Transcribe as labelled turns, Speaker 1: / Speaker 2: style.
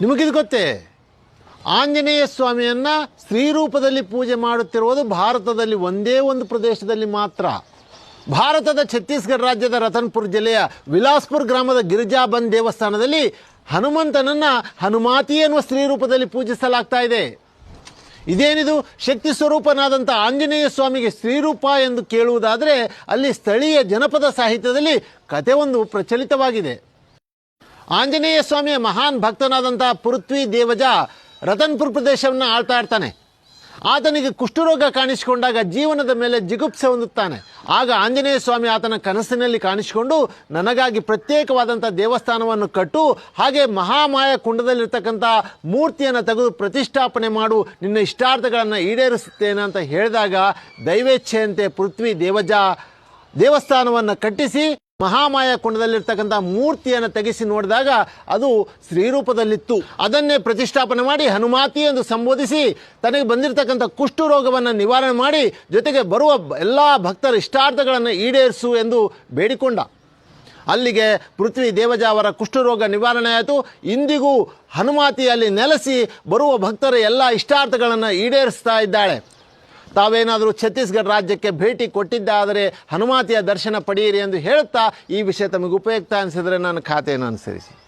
Speaker 1: ನಿಮಗಿದು ಗೊತ್ತೇ? ಆಂಜನೇಯ ಸ್ವಾಮಿಯನ್ನು ಸ್ತ್ರೀ ರೂಪದಲ್ಲಿ ಪೂಜೆ ಮಾಡುತ್ತಿರುವುದು ಭಾರತದಲ್ಲಿ ಒಂದೇ ಒಂದು ಪ್ರದೇಶದಲ್ಲಿ ಮಾತ್ರ. ಭಾರತದ ಛತ್ತೀಸ್ಗಢ ರಾಜ್ಯದ ರತನ್ಪುರ್ ಜಿಲ್ಲೆಯ ವಿಲಾಸ್ಪುರ್ ಗ್ರಾಮದ ಗಿರಿಜಾಬಂದ್ ದೇವಸ್ಥಾನದಲ್ಲಿ ಹನುಮಂತನನ್ನು ಹನುಮಾತಿ ಎನ್ನುವ ಸ್ತ್ರೀ ರೂಪದಲ್ಲಿ ಪೂಜಿಸಲಾಗ್ತಾ ಇದೆ. ಇದೇನಿದು? ಶಕ್ತಿ ಸ್ವರೂಪನಾದಂಥ ಆಂಜನೇಯ ಸ್ವಾಮಿಗೆ ಸ್ತ್ರೀರೂಪ ಎಂದು ಕೇಳುವುದಾದರೆ ಅಲ್ಲಿ ಸ್ಥಳೀಯ ಜನಪದ ಸಾಹಿತ್ಯದಲ್ಲಿ ಕತೆ ಒಂದು ಪ್ರಚಲಿತವಾಗಿದೆ. ಆಂಜನೇಯ ಸ್ವಾಮಿಯ ಮಹಾನ್ ಭಕ್ತನಾದಂಥ ಪೃಥ್ವಿ ದೇವಜ ರತನ್ಪುರ್ ಪ್ರದೇಶವನ್ನು ಆಳ್ತಾ ಇರ್ತಾನೆ. ಆತನಿಗೆ ಕುಷ್ಠರೋಗ ಕಾಣಿಸಿಕೊಂಡಾಗ ಜೀವನದ ಮೇಲೆ ಜಿಗುಪ್ಸೆ ಹೊಂದುತ್ತಾನೆ. ಆಗ ಆಂಜನೇಯ ಸ್ವಾಮಿ ಆತನ ಕನಸಿನಲ್ಲಿ ಕಾಣಿಸಿಕೊಂಡು ನನಗಾಗಿ ಪ್ರತ್ಯೇಕವಾದಂಥ ದೇವಸ್ಥಾನವನ್ನು ಕಟ್ಟು, ಹಾಗೆ ಮಹಾಮಾಯ ಕುಂಡದಲ್ಲಿರ್ತಕ್ಕಂಥ ಮೂರ್ತಿಯನ್ನು ತೆಗೆದು ಪ್ರತಿಷ್ಠಾಪನೆ ಮಾಡು, ನಿನ್ನ ಇಷ್ಟಾರ್ಥಗಳನ್ನು ಈಡೇರಿಸುತ್ತೇನೆ ಅಂತ ಹೇಳಿದಾಗ ದೈವೇಚ್ಛೆಯಂತೆ ಪೃಥ್ವಿ ದೇವಜ ದೇವಸ್ಥಾನವನ್ನು ಕಟ್ಟಿಸಿ ಮಹಾಮಾಯ ಕುಂಡದಲ್ಲಿರ್ತಕ್ಕಂಥ ಮೂರ್ತಿಯನ್ನು ತೆಗೆಸಿ ನೋಡಿದಾಗ ಅದು ಸ್ತ್ರೀರೂಪದಲ್ಲಿತ್ತು. ಅದನ್ನೇ ಪ್ರತಿಷ್ಠಾಪನೆ ಮಾಡಿ ಹನುಮಾತಿ ಎಂದು ಸಂಬೋಧಿಸಿ ತನಗೆ ಬಂದಿರತಕ್ಕಂಥ ಕುಷ್ಠರೋಗವನ್ನು ನಿವಾರಣೆ ಮಾಡಿ ಜೊತೆಗೆ ಬರುವ ಎಲ್ಲ ಭಕ್ತರ ಇಷ್ಟಾರ್ಥಗಳನ್ನು ಈಡೇರಿಸು ಎಂದು ಬೇಡಿಕೊಂಡ. ಅಲ್ಲಿಗೆ ಪೃಥ್ವಿ ದೇವಜ ಅವರ ಕುಷ್ಠರೋಗ ನಿವಾರಣೆ ಆಯಿತು. ಇಂದಿಗೂ ಹನುಮಾತಿ ಅಲ್ಲಿ ನೆಲೆಸಿ ಬರುವ ಭಕ್ತರ ಎಲ್ಲ ಇಷ್ಟಾರ್ಥಗಳನ್ನು ಈಡೇರಿಸ್ತಾ ಇದ್ದಾಳೆ. ತಾವೇನಾದರೂ ಛತ್ತೀಸ್ಗಢ ರಾಜ್ಯಕ್ಕೆ ಭೇಟಿ ಕೊಟ್ಟಿದ್ದಾದರೆ ಹನುಮಾತಿಯ ದರ್ಶನ ಪಡೆಯಿರಿ ಎಂದು ಹೇಳುತ್ತಾ ಈ ವಿಷಯ ತಮಗೆ ಉಪಯುಕ್ತ ಅನಿಸಿದರೆ ನನ್ನ ಖಾತೆಯನ್ನು ಅನುಸರಿಸಿ.